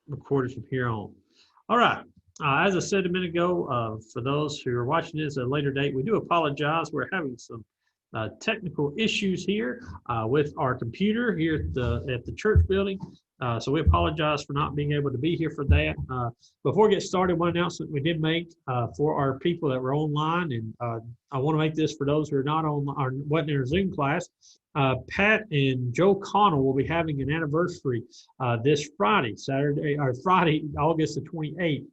recorded from here on. All right. As I said a minute ago, for those who are watching this at a later date, we do apologize. We're having some technical issues here with our computer here at the church building. So we apologize for not being able to be here for that. Before we get started, one announcement we did make for our people that were online, and I want to make this for those who are not on or wasn't in our Zoom class. Pat and Joe Connell will be having an anniversary this Friday, Friday, August the 28th.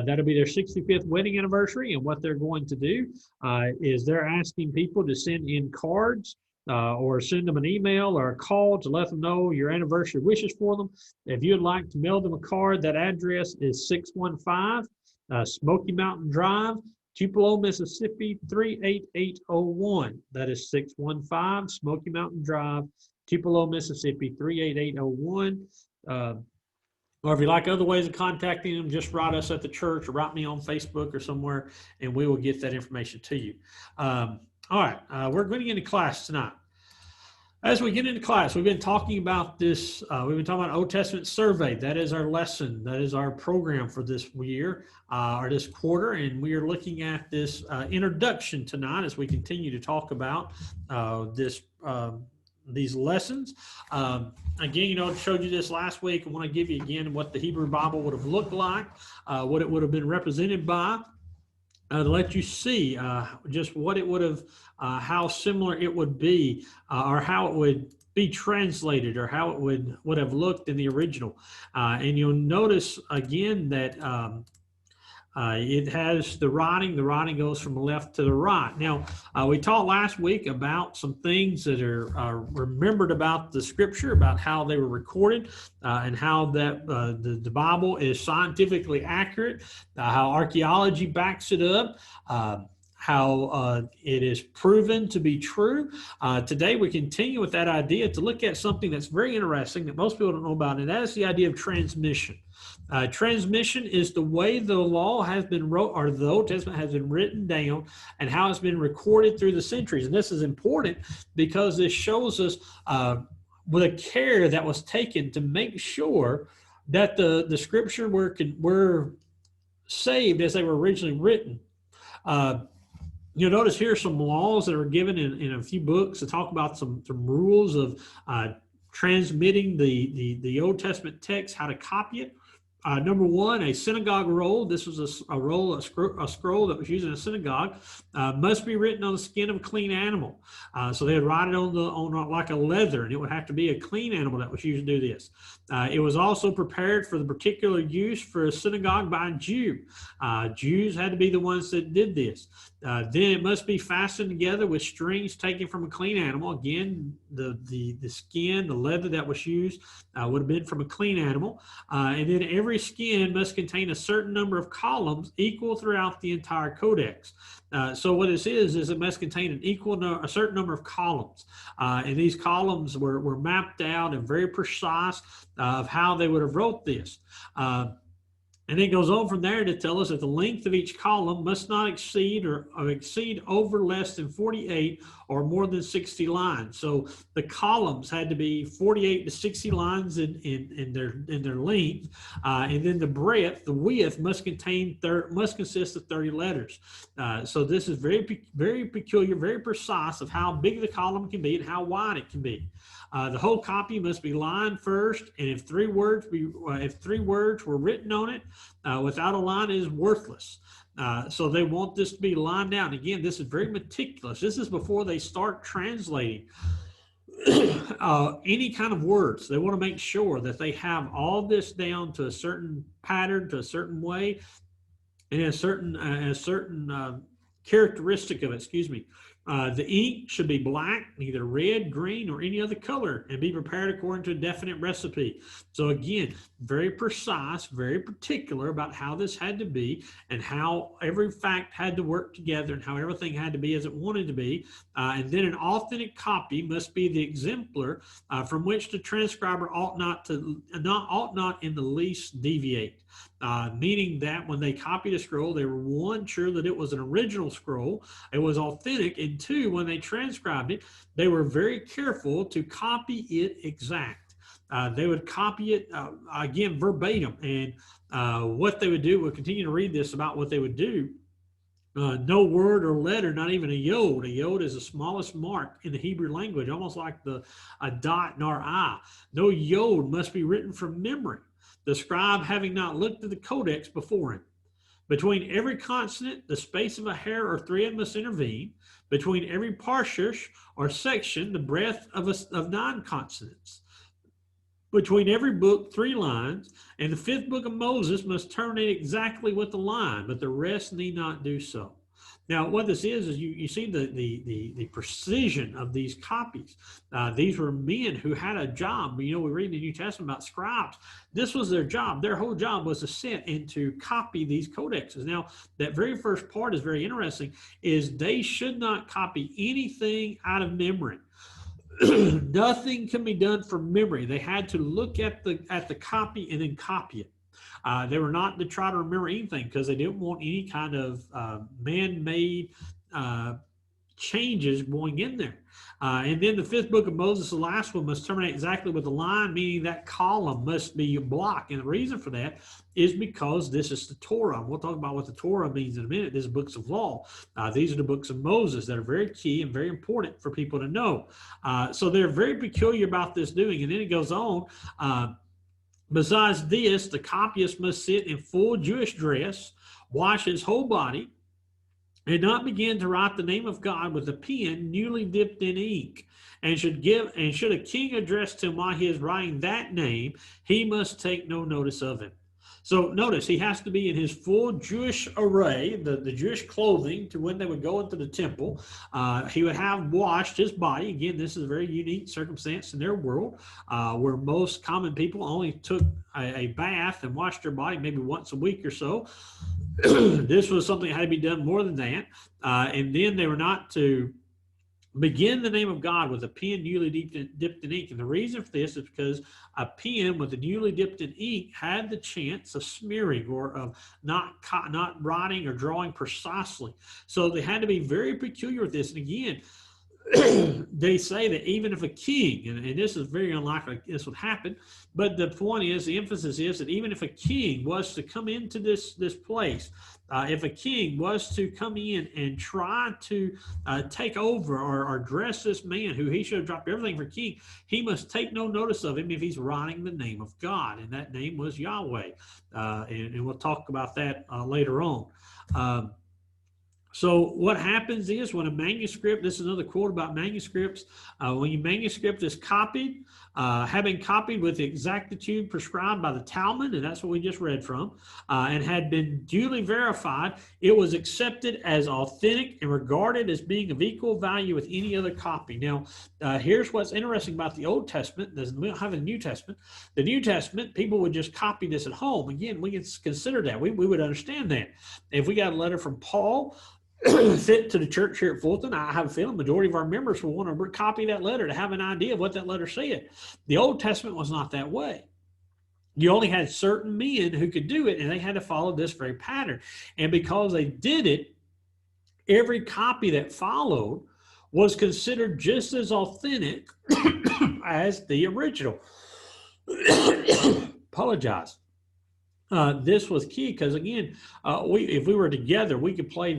That'll be their 65th wedding anniversary, and what they're going to do is they're asking people to send in cards or send them an email or a call to let them know your anniversary wishes for them. If you'd like to mail them a card, that address is 615 Smoky Mountain Drive, Tupelo, Mississippi 38801. That is 615 Smoky Mountain Drive, Tupelo, Mississippi 38801. Or if you like other ways of contacting them, just write us at the church or write me on Facebook or somewhere, and we will get that information to you. All right, we're going to get into class tonight. As we get into class, we've been talking about this. We've been talking about Old Testament survey. That is our lesson. That is our program for this year or this quarter. And we are looking at this introduction tonight as we continue to talk about these lessons. Again, I showed you this last week. I want to give you again what the Hebrew Bible would have looked like, what it would have been represented by. To let you see just what it would have, how similar it would be, or how it would be translated, or how it would have looked in the original. And you'll notice again that it has the writing. The writing goes from the left to the right. Now, we talked last week about some things that are remembered about the scripture, about how they were recorded, and how that the Bible is scientifically accurate, how archaeology backs it up, how it is proven to be true. Today, we continue with that idea to look at something that's very interesting that most people don't know about, and that is the idea of transmission. Transmission is the way the law has been wrote, or the Old Testament has been written down, and how it's been recorded through the centuries. And this is important because this shows us with a care that was taken to make sure that the scripture were saved as they were originally written. You'll notice here some laws that are given in a few books to talk about some rules of transmitting the Old Testament text, how to copy it. Number one, a synagogue roll. This was a scroll that was used in a synagogue. Must be written on the skin of a clean animal. So they would write it on like a leather, and it would have to be a clean animal that was used to do this. It was also prepared for the particular use for a synagogue by a Jew. Jews had to be the ones that did this. Then it must be fastened together with strings taken from a clean animal. Again, the skin, the leather that was used would have been from a clean animal. And then every skin must contain a certain number of columns equal throughout the entire codex. So what this is it must contain a certain number of columns. And these columns were mapped out and very precise of how they would have wrote this. And it goes on from there to tell us that the length of each column must not exceed or exceed over less than 48 or more than 60 lines. So the columns had to be 48 to 60 lines in their length, and then the breadth, the width must consist of 30 letters. So this is very, very peculiar, very precise of how big the column can be and how wide it can be. The whole copy must be lined first, and if three words were written on it, without a line, it is worthless. So they want this to be lined out. And again, this is very meticulous. This is before they start translating any kind of words. They want to make sure that they have all this down to a certain pattern, to a certain way, and a certain characteristic of it. Excuse me. The ink should be black, neither red, green, or any other color, and be prepared according to a definite recipe. So again, very precise, very particular about how this had to be and how every fact had to work together and how everything had to be as it wanted to be. And then an authentic copy must be the exemplar from which the transcriber ought not in the least deviate. Meaning that when they copied a scroll, they were one, sure that it was an original scroll, it was authentic, and two, when they transcribed it, they were very careful to copy it exact. they would copy it again verbatim. And what they would do, we'll continue to read this about what they would do. No word or letter, not even a yod. A yod is the smallest mark in the Hebrew language, almost like a dot in our eye. No yod must be written from memory, the scribe having not looked at the codex before him. Between every consonant, the space of a hair or thread must intervene. Between every parshish or section, the breadth of 9 consonants. Between every book, 3 lines, and the 5th book of Moses must terminate exactly with the line, but the rest need not do so. Now, what this is you see the precision of these copies. These were men who had a job. We read in the New Testament about scribes. This was their job. Their whole job was to sit and to copy these codexes. Now, that very first part is very interesting, is they should not copy anything out of memory. Nothing can be done from memory. They had to look at the copy and then copy it. They were not to try to remember anything because they didn't want any kind of man-made changes going in there. And then the 5th book of Moses, the last one, must terminate exactly with the line, meaning that column must be blocked. And the reason for that is because this is the Torah. We'll talk about what the Torah means in a minute. These are books of law. These are the books of Moses that are very key and very important for people to know. So they're very peculiar about this doing. And then it goes on. Besides this, the copyist must sit in full Jewish dress, wash his whole body, and not begin to write the name of God with a pen newly dipped in ink. And should a king address him while he is writing that name, he must take no notice of him. So notice, he has to be in his full Jewish array, the Jewish clothing, to when they would go into the temple. He would have washed his body. Again, this is a very unique circumstance in their world, where most common people only took a bath and washed their body maybe once a week or so. This was something that had to be done more than that. And then they were not to begin the name of God with a pen newly dipped in ink. And the reason for this is because a pen with a newly dipped in ink had the chance of smearing or of not writing or drawing precisely. So they had to be very peculiar with this. And again, they say that even if a king, and this is very unlikely this would happen, but the point is, the emphasis is that even if a king was to come into this place, if a king was to come in and try to take over or address this man who he should have dropped everything for king, he must take no notice of him if he's writing the name of God, and that name was Yahweh. And we'll talk about that later on. So what happens is when a manuscript, this is another quote about manuscripts, when your manuscript is copied, having copied with the exactitude prescribed by the Talmud, and that's what we just read from, and had been duly verified, it was accepted as authentic and regarded as being of equal value with any other copy. Now, here's what's interesting about the Old Testament. We don't have a New Testament. The New Testament, people would just copy this at home. Again, we can consider that. We would understand that. If we got a letter from Paul, sent to the church here at Fulton, I have a feeling the majority of our members will want to copy that letter to have an idea of what that letter said. The Old Testament was not that way. You only had certain men who could do it, and they had to follow this very pattern. And because they did it, every copy that followed was considered just as authentic as the original. Apologize. This was key because, again, if we were together, we could play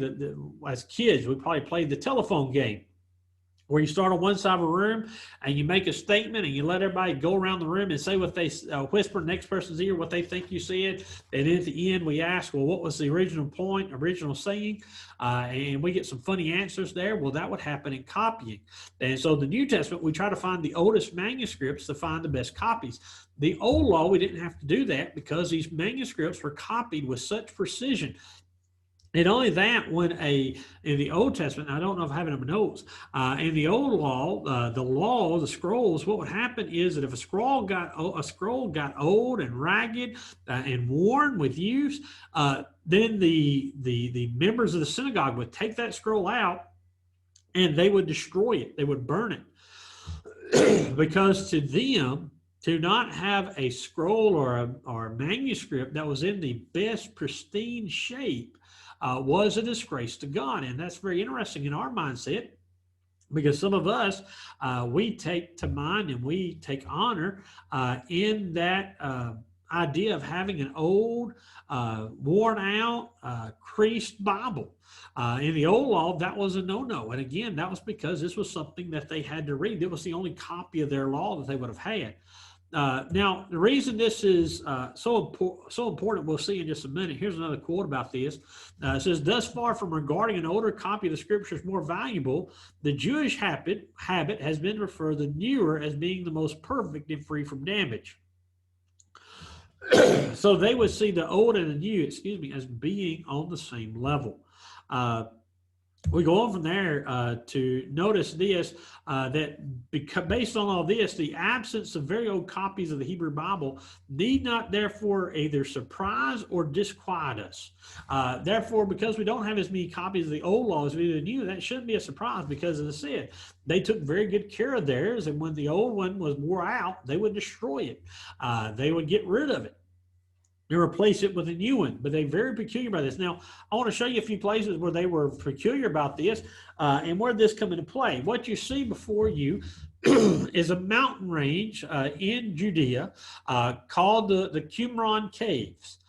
as kids, we probably played the telephone game where you start on one side of a room and you make a statement and you let everybody go around the room and say what they whisper in the next person's ear, what they think you said. And then at the end, we ask, well, what was the original point, original saying? And we get some funny answers there. Well, that would happen in copying. And so the New Testament, we try to find the oldest manuscripts to find the best copies. The Old Law, we didn't have to do that because these manuscripts were copied with such precision. And only that, in the Old Testament, I don't know if I have it in my notes, in the Old Law, the scrolls, what would happen is that if a scroll got old and ragged and worn with use, then the members of the synagogue would take that scroll out and they would destroy it. They would burn it. Because to them, to not have a scroll or a manuscript that was in the best pristine shape was a disgrace to God. And that's very interesting in our mindset, Because some of us, we take to mind and we take honor in that idea of having an old, worn out, creased Bible. In the old law, that was a no-no. And again, that was because this was something that they had to read. It was the only copy of their law that they would have had. Now, the reason this is so important, we'll see in just a minute. Here's another quote about this. It says, thus far from regarding an older copy of the scriptures more valuable, the Jewish habit has been to refer the newer as being the most perfect and free from damage. So they would see the old and the new, as being on the same level. We go on from there to notice this, that based on all this, the absence of very old copies of the Hebrew Bible need not therefore either surprise or disquiet us. Therefore, because we don't have as many copies of the old law as we do the new, that shouldn't be a surprise because, as I said, they took very good care of theirs, and when the old one was wore out, they would destroy it. They would get rid of it and replace it with a new one. But they're very peculiar about this. Now, I want to show you a few places where they were peculiar about this and where this come into play. What you see before you is a mountain range in Judea called the Qumran Caves.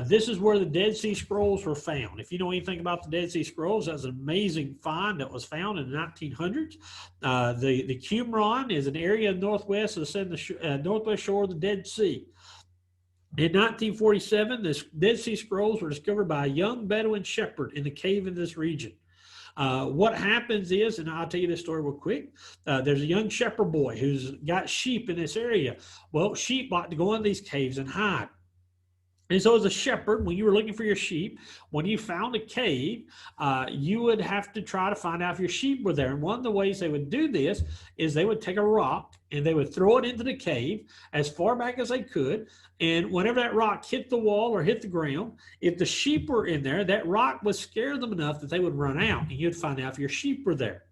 This is where the Dead Sea Scrolls were found. If you know anything about the Dead Sea Scrolls, that's an amazing find that was found in the 1900s. The Qumran is an area northwest of the northwest shore of the Dead Sea. In 1947, the Dead Sea Scrolls were discovered by a young Bedouin shepherd in the cave in this region. What happens is, and I'll tell you this story real quick, there's a young shepherd boy who's got sheep in this area. Well, sheep like to go in these caves and hide. And so as a shepherd, when you were looking for your sheep, when you found a cave, you would have to try to find out if your sheep were there. And one of the ways they would do this is they would take a rock and they would throw it into the cave as far back as they could. And whenever that rock hit the wall or hit the ground, if the sheep were in there, that rock would scare them enough that they would run out, and you'd find out if your sheep were there.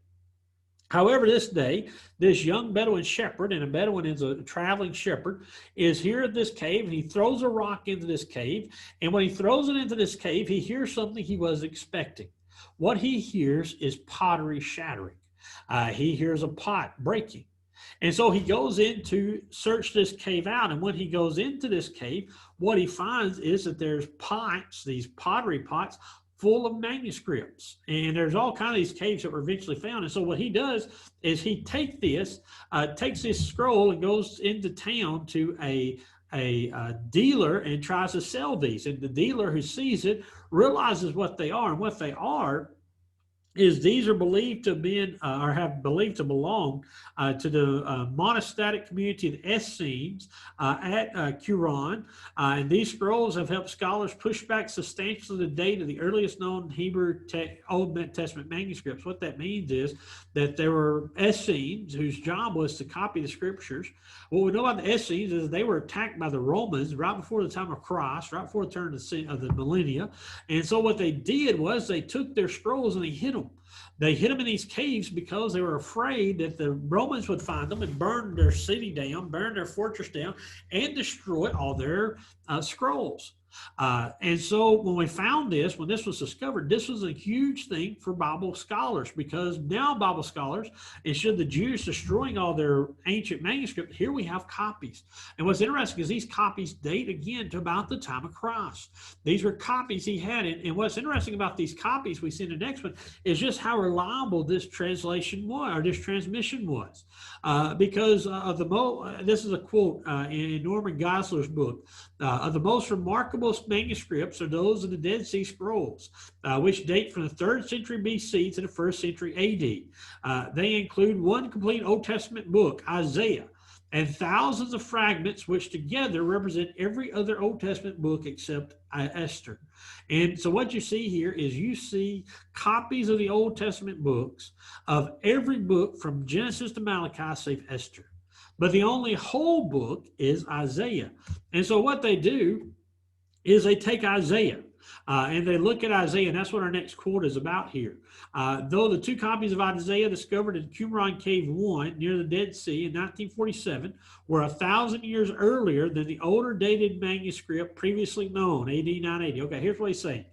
However, this day, this young Bedouin shepherd, and a Bedouin is a traveling shepherd, is here at this cave, and he throws a rock into this cave. And when he throws it into this cave, he hears something he wasn't expecting. What he hears is pottery shattering. He hears a pot breaking. And so he goes in to search this cave out. And when he goes into this cave, what he finds is that there's pots, these pottery pots, full of manuscripts. And there's all kinds of these caves that were eventually found. And so what he does is he takes this scroll and goes into town to a dealer and tries to sell these. And the dealer who sees it realizes what they are. And what they are is these are believed to have been or have believed to belong to the monastic community of the Essenes at Qumran. And these scrolls have helped scholars push back substantially the date of the earliest known Hebrew Old Testament manuscripts. What that means is that there were Essenes whose job was to copy the scriptures. What we know about the Essenes is they were attacked by the Romans right before the time of Christ, right before the turn of the millennia. And so what they did was they took their scrolls and they hid them. They hid them in these caves because they were afraid that the Romans would find them and burn their city down, burn their fortress down, and destroy all their scrolls. And so when we found this, when this was discovered, this was a huge thing for Bible scholars, because now Bible scholars, instead of the Jews destroying all their ancient manuscripts, here we have copies. And what's interesting is these copies date again to about the time of Christ. These were copies he had. And what's interesting about these copies we see in the next one is just how reliable this translation was, or this transmission was. Because of this is a quote in Norman Geisler's book, of the most remarkable manuscripts are those of the Dead Sea Scrolls, which date from the 3rd century BC to the 1st century AD. They include one complete Old Testament book, Isaiah, and thousands of fragments which together represent every other Old Testament book except Esther. And so what you see here is you see copies of the Old Testament books of every book from Genesis to Malachi save Esther. But the only whole book is Isaiah. And so what they do is they take Isaiah and they look at Isaiah, and that's what our next quote is about here. Though the two copies of Isaiah discovered in Qumran Cave 1 near the Dead Sea in 1947 were 1,000 years earlier than the older dated manuscript previously known, AD 980. Okay, here's what he's saying.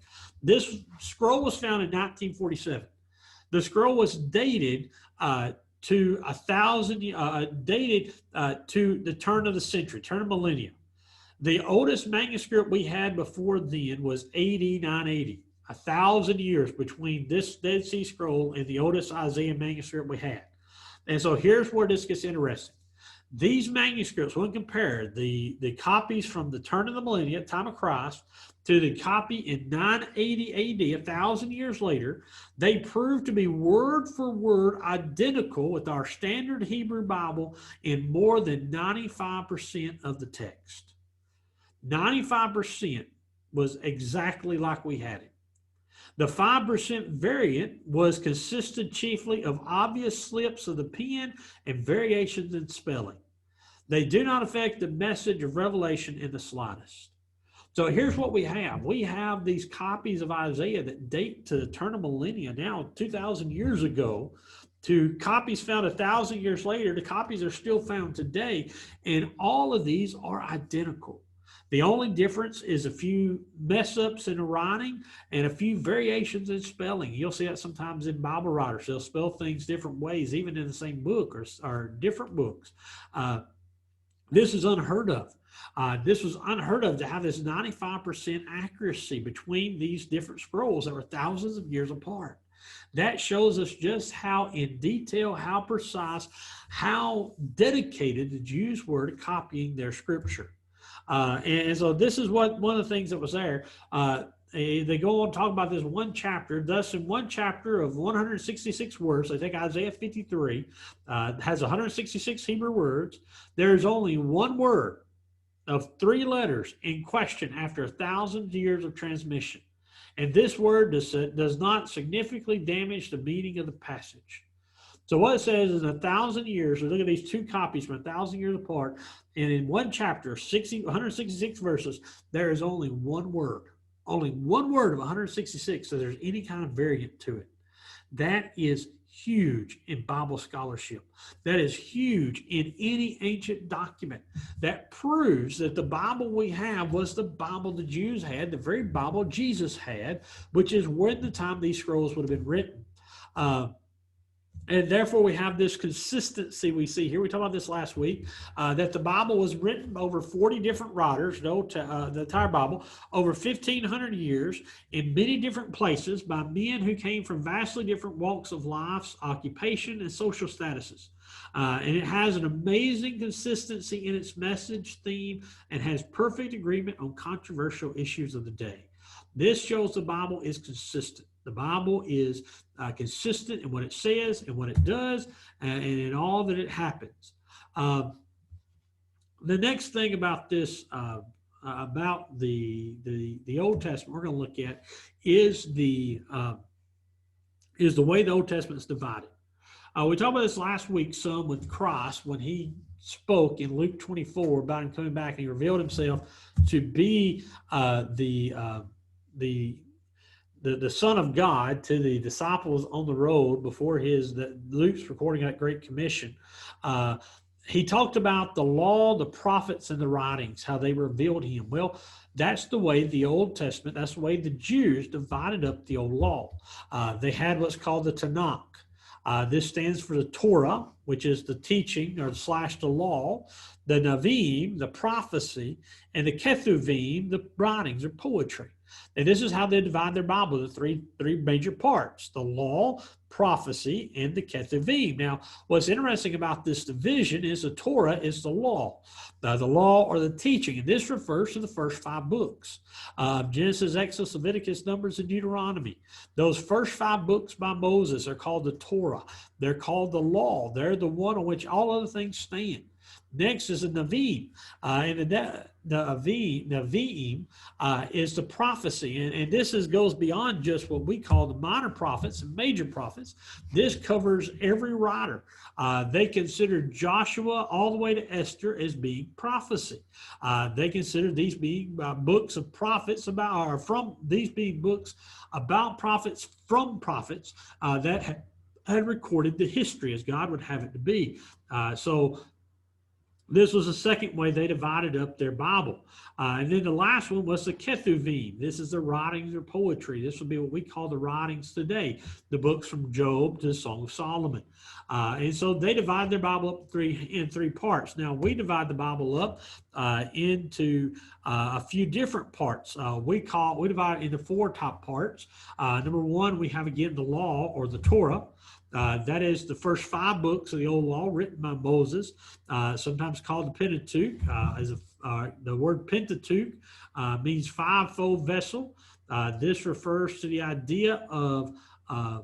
This scroll was found in 1947. The scroll was dated to dated to the turn of the century, turn of millennium. The oldest manuscript we had before then was AD 980, 1,000 years between this Dead Sea Scroll and the oldest Isaiah manuscript we had. And so here's where this gets interesting. These manuscripts, when compared, the copies from the turn of the millennium, time of Christ, to the copy in 980 AD, 1,000 years later, they prove to be word for word identical with our standard Hebrew Bible in more than 95% of the text. 95% was exactly like we had it. The 5% variant was consisted chiefly of obvious slips of the pen and variations in spelling. They do not affect the message of Revelation in the slightest. So here's what we have. We have these copies of Isaiah that date to the turn of millennia, now 2,000 years ago, to copies found 1,000 years later. The copies are still found today, and all of these are identical. The only difference is a few mess ups in the writing and a few variations in spelling. You'll see that sometimes in Bible writers. They'll spell things different ways, even in the same book or different books. This is unheard of. This was unheard of to have this 95% accuracy between these different scrolls that were thousands of years apart. That shows us just how in detail, how precise, how dedicated the Jews were to copying their scripture. And so this is one of the things that was there. They go on to talk about this one chapter. Thus, in one chapter of 166 words, I think Isaiah 53 has 166 Hebrew words. There is only one word of 3 letters in question after 1,000 years of transmission. And this word does not significantly damage the meaning of the passage. So what it says is 1,000 years, so look at these 2 copies from 1,000 years apart, and in one chapter, 166 verses, there is only one word of 166, so there's any kind of variant to it. That is huge in Bible scholarship. That is huge in any ancient document. That proves that the Bible we have was the Bible the Jews had, the very Bible Jesus had, which is when the time these scrolls would have been written. And therefore, we have this consistency we see here. We talked about this last week, that the Bible was written by over 40 different writers, the entire Bible, over 1,500 years in many different places by men who came from vastly different walks of life, occupation, and social statuses. And it has an amazing consistency in its message, theme, and has perfect agreement on controversial issues of the day. This shows the Bible is consistent. The Bible is consistent in what it says and what it does and in all that it happens. The next thing about this, about the Old Testament we're going to look at is the way the Old Testament is divided. We talked about this last week some with Christ when he spoke in Luke 24 about him coming back, and he revealed himself to be the Son of God to the disciples on the road before Luke's recording that Great Commission. He talked about the law, the prophets, and the writings, how they revealed him. Well, that's the way the Old Testament, that's the way the Jews divided up the old law. They had what's called the Tanakh. This stands for the Torah, which is the teaching or / the law, the Nevi'im, the prophecy, and the Ketuvim, the writings or poetry. And this is how they divide their Bible, the three major parts: the law, prophecy, and the Ketuvim. Now, what's interesting about this division is the Torah is the law or the teaching, and this refers to the first 5 books: Genesis, Exodus, Leviticus, Numbers, and Deuteronomy. Those first 5 books by Moses are called the Torah. They're called the law. They're the one on which all other things stand. Next is the Nevi'im, and the Nevi'im is the prophecy, and this goes beyond just what we call the minor prophets and major prophets. This covers every writer. They consider Joshua all the way to Esther as being prophecy. They consider these being books of prophets these being books about prophets from prophets that had recorded the history as God would have it to be. So This was the second way they divided up their Bible. And then the last one was the Ketuvim. This is the writings or poetry. This would be what we call the writings today, the books from Job to the Song of Solomon. And so they divide their Bible up in three parts. Now, we divide the Bible up into a few different parts. We divide it into four top parts. Number one, we have again the law or the Torah. That is the first 5 books of the Old Law written by Moses, sometimes called the Pentateuch. The word Pentateuch means fivefold vessel. This refers to the idea of a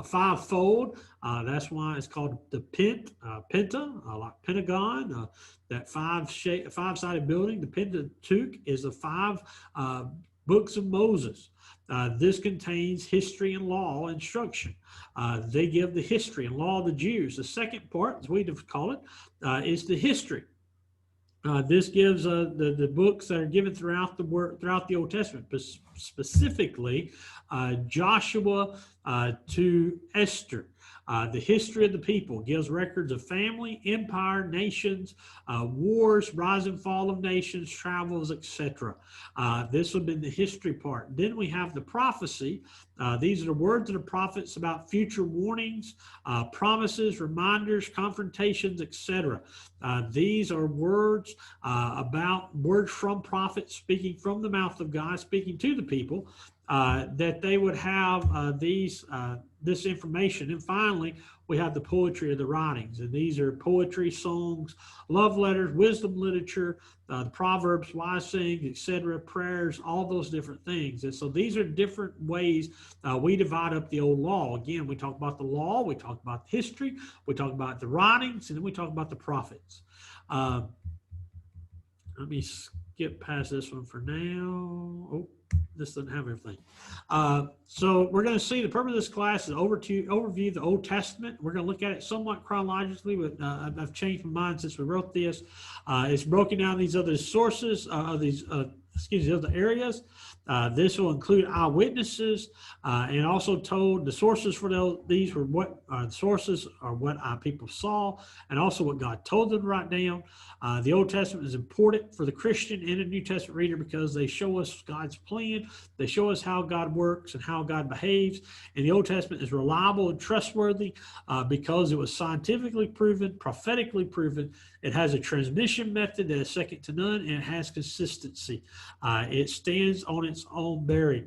fivefold. That's why it's called the Penta, like Pentagon. That five-sided building. The Pentateuch is the 5 books of Moses. This contains history and law instruction. They give the history and law of the Jews. The second part, as we call it, is the history. This gives the books that are given throughout the Old Testament, specifically Joshua to Esther. The history of the people gives records of family, empire, nations, wars, rise and fall of nations, travels, etc. This would be the history part. Then we have the prophecy. These are the words of the prophets about future warnings, promises, reminders, confrontations, etc. These are words words from prophets speaking from the mouth of God, speaking to the people, that they would have this information. And finally, we have the poetry of the writings. And these are poetry, songs, love letters, wisdom literature, the Proverbs, wise sayings, etc., prayers, all those different things. And so these are different ways we divide up the Old Law. Again, we talk about the law, we talk about history, we talk about the writings, and then we talk about the prophets. Let me skip past this one for now. Oh, this doesn't have everything. So we're going to see the purpose of this class is overview the Old Testament. We're going to look at it somewhat chronologically, but I've changed my mind since we wrote this. It's broken down these other sources, other areas. This will include eyewitnesses, and also told the sources for these were what sources are what people saw, and also what God told them to write down. The Old Testament is important for the Christian and the New Testament reader because they show us God's plan. They show us how God works and how God behaves. And the Old Testament is reliable and trustworthy because it was scientifically proven, prophetically proven. It has a transmission method that is second to none, and it has consistency. It stands on its own bearing.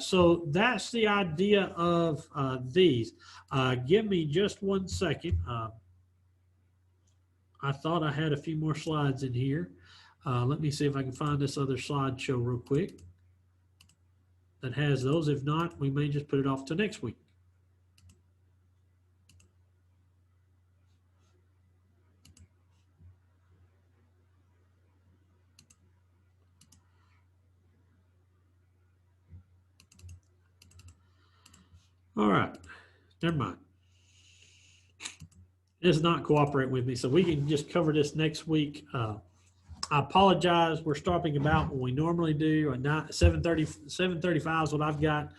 So that's the idea of these. Give me just one second. I thought I had a few more slides in here. Let me see if I can find this other slideshow real quick that has those. If not, we may just put it off to next week. All right, never mind. It's not cooperating with me, so we can just cover this next week. I apologize. We're stopping about when we normally do. At 7:35 is what I've got.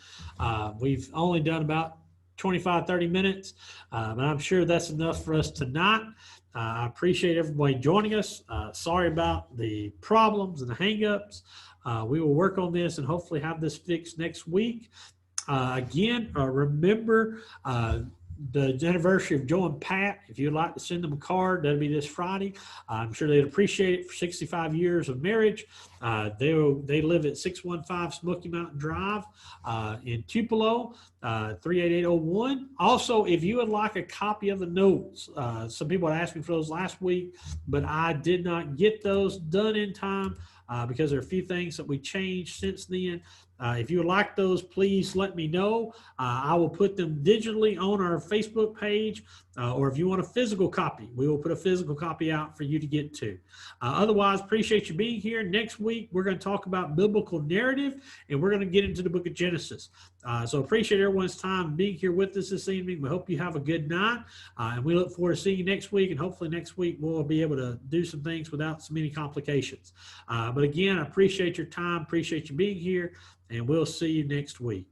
We've only done about 25, 30 minutes, but I'm sure that's enough for us tonight. I appreciate everybody joining us. Sorry about the problems and the hang-ups. We will work on this and hopefully have this fixed next week. Again, remember the anniversary of Joe and Pat. If you'd like to send them a card, that'll be this Friday. I'm sure they'd appreciate it for 65 years of marriage. They live at 615 Smoky Mountain Drive in Tupelo, 38801. Also, if you would like a copy of the notes, some people had asked me for those last week, but I did not get those done in time because there are a few things that we changed since then. If you would like those, please let me know. I will put them digitally on our Facebook page, or if you want a physical copy, we will put a physical copy out for you to get to. Otherwise, appreciate you being here. Next week, we're going to talk about biblical narrative, and we're going to get into the book of Genesis. So appreciate everyone's time being here with us this evening. We hope you have a good night, and we look forward to seeing you next week, and hopefully next week we'll be able to do some things without so many complications. But again, I appreciate your time, appreciate you being here, and we'll see you next week.